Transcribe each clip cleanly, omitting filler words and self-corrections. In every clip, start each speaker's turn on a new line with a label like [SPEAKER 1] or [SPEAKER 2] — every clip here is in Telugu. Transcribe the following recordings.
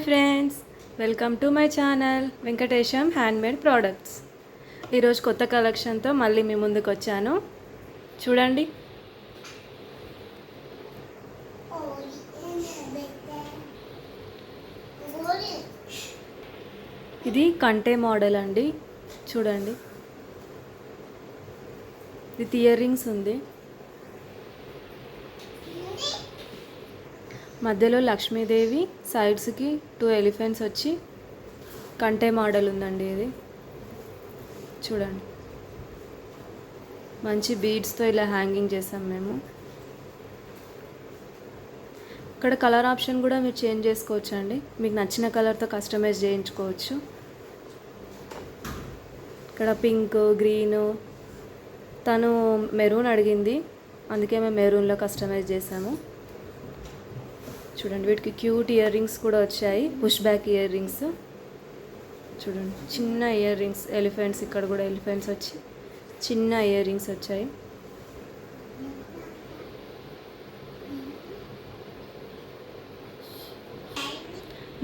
[SPEAKER 1] Friends, welcome to my channel Venkatesham handmade products. ఈరోజు కొత్త కలెక్షన్తో మళ్ళీ మీ ముందుకు వచ్చాను. చూడండి, ఇది కంటే మోడల్ అండి. చూడండి, విత్ ఇయర్ రింగ్స్ ఉంది. మధ్యలో లక్ష్మీదేవి, సైడ్స్కి 2 ఎలిఫెంట్స్ వచ్చి కంటే మోడల్ ఉందండి. ఇది చూడండి, మంచి బీడ్స్తో ఇలా హ్యాంగింగ్ చేసాం మేము. ఇక్కడ కలర్ ఆప్షన్ కూడా మీరు చేంజ్ చేసుకోవచ్చు అండి. మీకు నచ్చిన కలర్తో కస్టమైజ్ చేయించుకోవచ్చు. ఇక్కడ పింక్, గ్రీను, తను మెరూన్ అడిగింది, అందుకే మేము మెరూన్లో కస్టమైజ్ చేసాము. చూడండి, వీటికి క్యూట్ ఇయర్ రింగ్స్ కూడా వచ్చాయి, పుష్ బ్యాక్ ఇయర్ రింగ్స్. చూడండి, చిన్న ఇయర్ రింగ్స్, ఎలిఫెంట్స్, ఇక్కడ కూడా ఎలిఫెంట్స్ వచ్చి చిన్న ఇయర్ రింగ్స్ వచ్చాయి.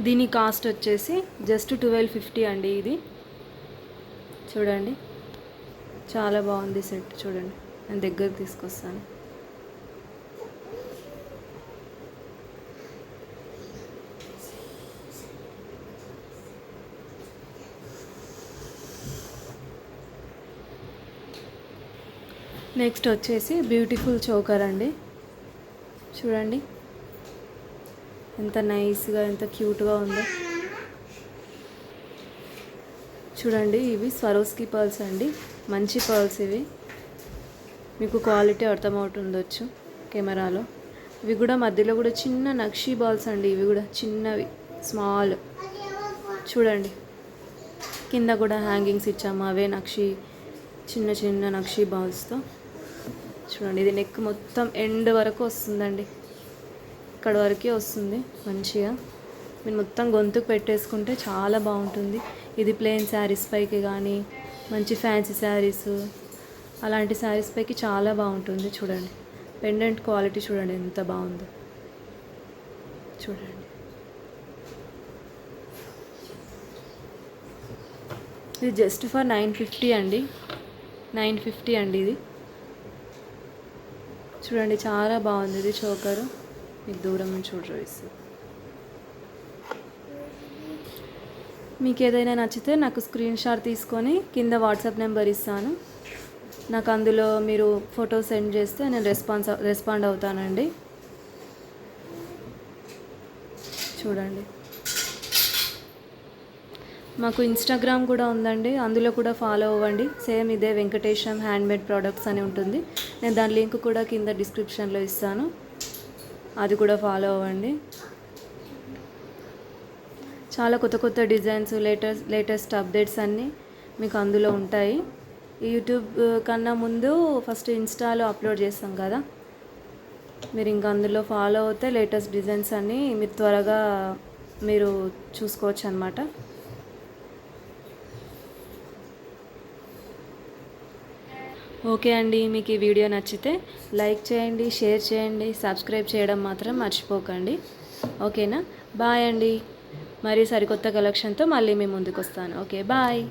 [SPEAKER 1] దీని కాస్ట్ వచ్చేసి జస్ట్ 1250 అండి. ఇది చూడండి, చాలా బాగుంది సెట్. చూడండి, నేను దగ్గరకు తీసుకొస్తాను. నెక్స్ట్ వచ్చేసి బ్యూటిఫుల్ చోకర్ అండి. చూడండి, ఎంత నైస్గా, ఎంత క్యూట్గా ఉందో. చూడండి, ఇవి స్వరోస్కి పర్ల్స్ అండి. మంచి పర్ల్స్ ఇవి. మీకు క్వాలిటీ అర్థమవుతుండొచ్చు కెమెరాలో. ఇవి కూడా మధ్యలో కూడా చిన్న నక్షీ బాల్స్ అండి. ఇవి కూడా చిన్నవి, స్మాల్. చూడండి, కింద కూడా హ్యాంగింగ్స్ ఇచ్చాము, అవే నక్షీ, చిన్న చిన్న నక్షీ బాల్స్తో. చూడండి, ఇది నెక్ మొత్తం ఎండ్ వరకు వస్తుందండి, ఇక్కడ వరకే వస్తుంది. మంచిగా మీరు మొత్తం గొంతుకు పెట్టేసుకుంటే చాలా బాగుంటుంది. ఇది ప్లెయిన్ శారీస్ పైకి కానీ, మంచి ఫ్యాన్సీ శారీస్, అలాంటి శారీస్ పైకి చాలా బాగుంటుంది. చూడండి, పెండెంట్ క్వాలిటీ చూడండి ఎంత బాగుందో. చూడండి, ఇది జస్ట్ ఫర్ 950 అండి. 950 అండి ఇది. చూడండి, చాలా బాగుంది ఇది చోకరు. మీకు దూరం నుంచి చూడవచ్చు. మీకు ఏదైనా నచ్చితే నాకు స్క్రీన్ షాట్ తీసుకొని కింద వాట్సాప్ నెంబర్ ఇస్తాను. నాకు అందులో మీరు ఫోటో సెండ్ చేస్తే నేను రెస్పాండ్ అవుతానండి. చూడండి, మాకు ఇన్స్టాగ్రామ్ కూడా ఉందండి, అందులో కూడా ఫాలో అవ్వండి. సేమ్ ఇదే వెంకటేశం హ్యాండ్మేడ్ ప్రోడక్ట్స్ అని ఉంటుంది. నేను దాని లింక్ కూడా కింద డిస్క్రిప్షన్లో ఇస్తాను, అది కూడా ఫాలో అవ్వండి. చాలా కొత్త కొత్త డిజైన్స్, లేటెస్ట్ అప్డేట్స్ అన్నీ మీకు అందులో ఉంటాయి. యూట్యూబ్ కన్నా ముందు ఫస్ట్ ఇన్స్టాలో అప్లోడ్ చేస్తాం కదా, మీరు ఇంకా అందులో ఫాలో అవుతే లేటెస్ట్ డిజైన్స్ అన్నీ మీరు త్వరగా మీరు చూసుకోవచ్చు అన్నమాట. ఓకే అండి, మీకు ఈ వీడియో నచ్చితే లైక్ చేయండి, షేర్ చేయండి, సబ్స్క్రైబ్ చేయడం మాత్రం మర్చిపోకండి. ఓకేనా? బాయ్ అండి. మరి సరికొత్త కలెక్షన్తో మళ్ళీ మీ ముందుకు వస్తాను. Okay, bye.